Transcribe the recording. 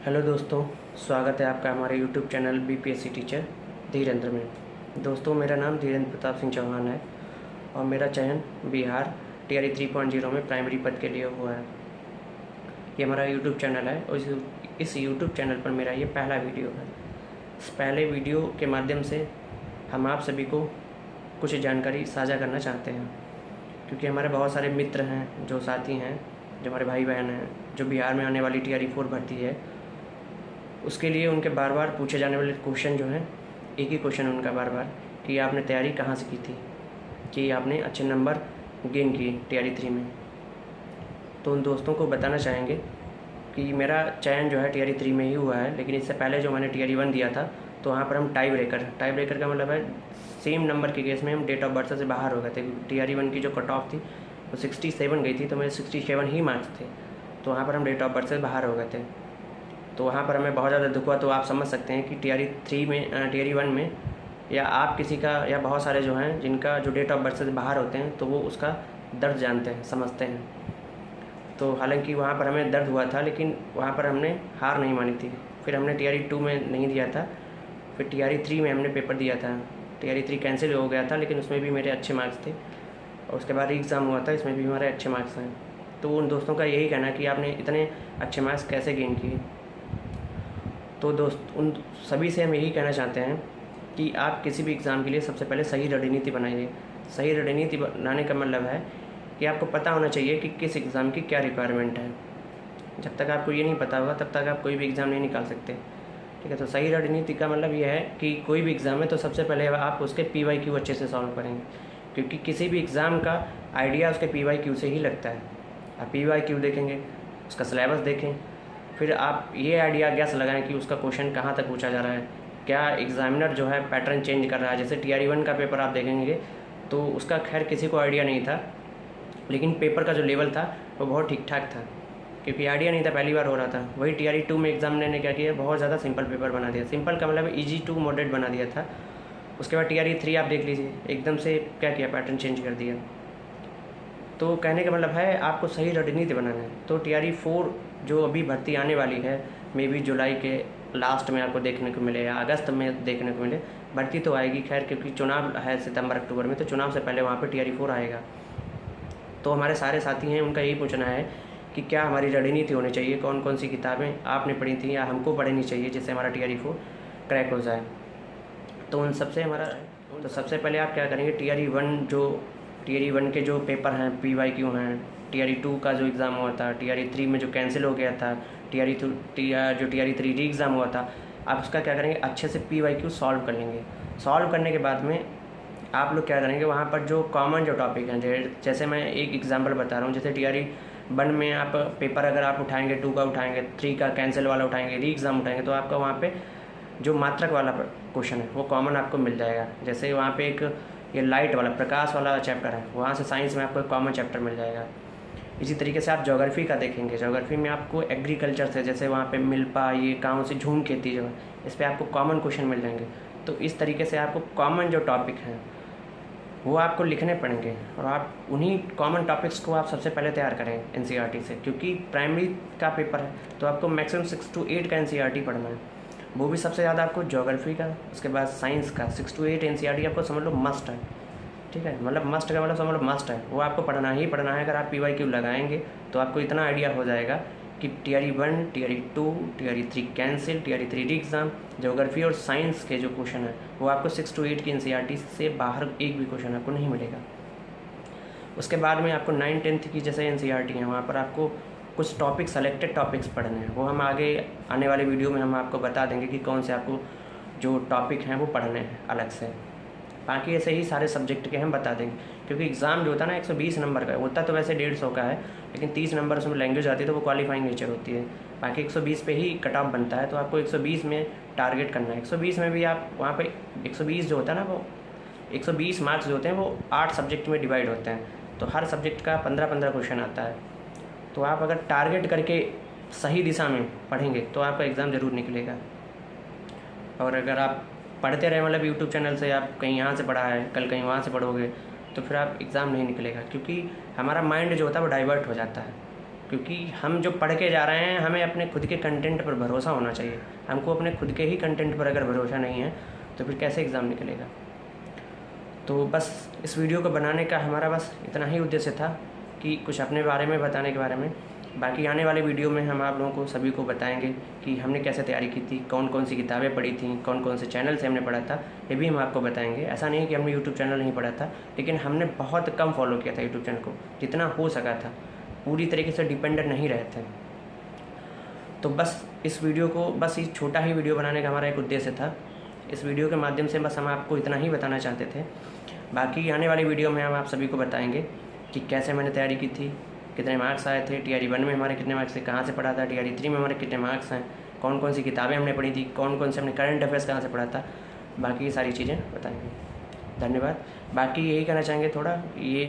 Hello दोस्तों, स्वागत है आपका हमारे YouTube channel BPSC teacher Dhirendra में। दोस्तों, मेरा नाम धीरेन्द्र प्रताप सिंह चौहान है और मेरा चयन बिहार टीआरई 3.0 में प्राइमरी पद के लिए हुआ है। ये हमारा यूट्यूब चैनल है और इस यूट्यूब चैनल पर मेरा ये पहला वीडियो है। इस पहले वीडियो के माध्यम से हम आप सभी को कुछ जानकारी साझा करना चाहते हैं, क्योंकि हमारे बहुत सारे मित्र हैं, जो साथी हैं, जो हमारे भाई बहन हैं, जो बिहार में आने वाली टीआरई 4 भर्ती है उसके लिए उनके बार बार पूछे जाने वाले क्वेश्चन जो हैं, एक ही क्वेश्चन उनका बार बार कि आपने तैयारी कहाँ से की थी, कि आपने अच्छे नंबर गेन किए टीआरई 3 में। तो उन दोस्तों को बताना चाहेंगे कि मेरा चयन जो है टीआरई 3 में ही हुआ है, लेकिन इससे पहले जो मैंने टीआरई 1 दिया था तो वहाँ पर हम टाई ब्रेकर का मतलब है सेम नंबर के केस में हम डेट ऑफ बर्थ से बाहर हो गए थे। टीआरई 1 की जो कट ऑफ थी वो 67 गई थी, तो मेरे 67 ही मार्क्स थे, तो वहाँ पर हम डेट ऑफ बर्थ से बाहर हो गए थे। तो वहाँ पर हमें बहुत ज़्यादा दुख हुआ। तो आप समझ सकते हैं कि टीआरई 1 में या आप किसी का या बहुत सारे जो हैं जिनका जो डेट ऑफ बर्थ से बाहर होते हैं तो वो उसका दर्द जानते हैं, समझते हैं। तो हालांकि वहाँ पर हमें दर्द हुआ था, लेकिन वहाँ पर हमने हार नहीं मानी थी। फिर हमने टीआरई 2 में नहीं दिया था, फिर टीआरई 3 में हमने पेपर दिया था। टीआरई 3 कैंसिल हो गया था, लेकिन उसमें भी मेरे अच्छे मार्क्स थे और उसके बाद एग्ज़ाम हुआ था, इसमें भी हमारे अच्छे मार्क्स हैं। तो उन दोस्तों का यही कहना है कि आपने इतने अच्छे मार्क्स कैसे गेन किए। तो उन सभी से हम यही कहना चाहते हैं कि आप किसी भी एग्ज़ाम के लिए सबसे पहले सही रणनीति बनाइए। सही रणनीति बनाने का मतलब है कि आपको पता होना चाहिए कि किस एग्ज़ाम की क्या रिक्वायरमेंट है। जब तक आपको ये नहीं पता होगा तब तक आप कोई भी एग्ज़ाम नहीं निकाल सकते, ठीक है। तो सही रणनीति का मतलब ये है कि कोई भी एग्ज़ाम है तो सबसे पहले आप उसके PYQ अच्छे से सॉल्व करेंगे, क्योंकि किसी भी एग्ज़ाम का आइडिया उसके PYQ से ही लगता है। आप PYQ देखेंगे, उसका सिलेबस देखें, फिर आप ये आइडिया गैस लगाएं कि उसका क्वेश्चन कहाँ तक पूछा जा रहा है, क्या एग्जामिनर जो है पैटर्न चेंज कर रहा है। जैसे टीआरई 1 का पेपर आप देखेंगे तो उसका खैर किसी को आइडिया नहीं था, लेकिन पेपर का जो लेवल था वो बहुत ठीक ठाक था, क्योंकि आइडिया नहीं था, पहली बार हो रहा था। वही टीआरई 2 में एग्जामिनर ने क्या किया, बहुत ज़्यादा सिंपल पेपर बना दिया। सिंपल का मतलब ईजी टू मॉडरेट बना दिया था। उसके बाद टीआरई 3 आप देख लीजिए, एकदम से क्या किया, पैटर्न चेंज कर दिया। तो कहने का मतलब है आपको सही रणनीति बनाना है। तो टीआरई 4 जो अभी भर्ती आने वाली है, मे बी जुलाई के लास्ट में आपको देखने को मिले या अगस्त में देखने को मिले। भर्ती तो आएगी खैर, क्योंकि चुनाव है सितंबर अक्टूबर में, तो चुनाव से पहले वहाँ पे टीआरई 4 आएगा। तो हमारे सारे साथी हैं, उनका यही पूछना है कि क्या हमारी रणनीति होनी चाहिए, कौन कौन सी किताबें आपने पढ़ी थी या हमको पढ़नी चाहिए जिससे हमारा टीआरई 4 क्रैक हो जाए। तो उन सबसे तो सबसे पहले आप क्या करेंगे, टीआरई 1 के जो पेपर हैं, PYQ हैं, टीआरई 2 का जो एग्ज़ाम हुआ था, टीआरई 3 में जो कैंसिल हो गया था, टीआरई 3 री एग्ज़ाम हुआ था, आप उसका क्या करेंगे, अच्छे से PYQ सॉल्व कर लेंगे। सॉल्व करने के बाद में आप लोग क्या करेंगे, वहाँ पर जो कॉमन जो टॉपिक हैं, जैसे मैं एक एग्जांपल बता रहा हूँ, जैसे टीआरई 1 में आप पेपर अगर आप उठाएंगे, 2 का उठाएंगे, 3 का कैंसिल वाला उठाएंगे, री एग्ज़ाम उठाएंगे, तो आपका वहाँ पे जो मात्रक वाला क्वेश्चन है वो कॉमन आपको मिल जाएगा। जैसे वहाँ पे एक ये लाइट वाला, प्रकाश वाला चैप्टर है, वहाँ से साइंस में आपको एक कॉमन चैप्टर मिल जाएगा। इसी तरीके से आप ज्योग्राफी का देखेंगे, ज्योग्राफी में आपको एग्रीकल्चर से, जैसे वहाँ पे मिल्पा, ये गाँव से झूम खेती जो है, इस पर आपको कॉमन क्वेश्चन मिल जाएंगे। तो इस तरीके से आपको कॉमन जो टॉपिक हैं वो आपको लिखने पड़ेंगे, और आप उन्हीं कॉमन टॉपिक्स को आप सबसे पहले तैयार करें NCERT से, क्योंकि प्राइमरी का पेपर है तो आपको मैक्सिमम 6 to 8 का NCERT पढ़ना है, वो भी सबसे ज़्यादा आपको ज्योग्राफी का, उसके बाद साइंस का 6 to 8 NCERT आपको समझ लो मस्ट है, ठीक है। मतलब मस्ट का मतलब समझ लो मस्ट है, वो आपको पढ़ना ही पढ़ना है। अगर आप PYQ लगाएंगे तो आपको इतना आइडिया हो जाएगा कि TRE 1, TRE 2, TRE 3 cancel, TRE 3 री एग्ज़ाम, ज्योग्राफी और साइंस के जो क्वेश्चन है वो आपको 6 to 8 की NCERT से बाहर एक भी क्वेश्चन आपको नहीं मिलेगा। उसके बाद में आपको 9, 10th की जैसे NCERT है, वहाँ पर आपको कुछ टॉपिक, सेलेक्टेड टॉपिक्स पढ़ने हैं, वो हम आगे आने वाले वीडियो में हम आपको बता देंगे कि कौन से आपको जो टॉपिक हैं वो पढ़ने हैं अलग से। बाकी ऐसे ही सारे सब्जेक्ट के हम बता देंगे, क्योंकि एग्ज़ाम जो होता है ना 120 नंबर का होता, तो वैसे 150 का है, लेकिन 30 नंबर उसमें लैंग्वेज आती है तो वो क्वालिफाइंग नेचर होती है। बाकी 120 पे ही कट ऑफ बनता है, तो आपको 120 में टारगेट करना है। 120 में भी आप वहाँ पे 120 जो होता है ना, वो 120 मार्क्स जो होते हैं वो 8 सब्जेक्ट में डिवाइड होते हैं, तो हर सब्जेक्ट का 15-15 क्वेश्चन आता है। तो आप अगर टारगेट करके सही दिशा में पढ़ेंगे तो आपका एग्ज़ाम ज़रूर निकलेगा। और अगर आप पढ़ते रहे, मतलब यूट्यूब चैनल से आप कहीं यहाँ से पढ़ा है, कल कहीं वहाँ से पढ़ोगे, तो फिर आप एग्ज़ाम नहीं निकलेगा, क्योंकि हमारा माइंड जो होता है वो डाइवर्ट हो जाता है। क्योंकि हम जो पढ़ के जा रहे हैं हमें अपने खुद के कंटेंट पर भरोसा होना चाहिए। हमको अपने खुद के ही कंटेंट पर अगर भरोसा नहीं है तो फिर कैसे एग्ज़ाम निकलेगा। तो बस इस वीडियो को बनाने का हमारा बस इतना ही उद्देश्य था कि कुछ अपने बारे में बताने के बारे में। बाकी आने वाले वीडियो में हम आप लोगों को सभी को बताएंगे कि हमने कैसे तैयारी की थी, कौन कौन सी किताबें पढ़ी थी, कौन कौन से चैनल से हमने पढ़ा था, ये भी हम आपको बताएंगे। ऐसा नहीं है कि हमने यूट्यूब चैनल नहीं पढ़ा था, लेकिन हमने बहुत कम फॉलो किया था यूट्यूब चैनल को, जितना हो सका था, पूरी तरीके से डिपेंडेंट नहीं रहे थे। तो बस इस वीडियो को, बस ये छोटा ही वीडियो बनाने का हमारा एक उद्देश्य था। इस वीडियो के माध्यम से बस हम आपको इतना ही बताना चाहते थे। बाकी आने वाली वीडियो में हम आप सभी को बताएंगे कि कैसे मैंने तैयारी की थी, कितने मार्क्स आए थे, TRE 1 में हमारे कितने मार्क्स थे, कहाँ से पढ़ा था, TRE 3 में हमारे कितने मार्क्स हैं, कौन कौन सी किताबें हमने पढ़ी थी, कौन कौन से हमने करंट अफेयर्स कहाँ से पढ़ा था, बाकी ये सारी चीज़ें बताएंगे। धन्यवाद। बाकी यही कहना चाहेंगे थोड़ा ये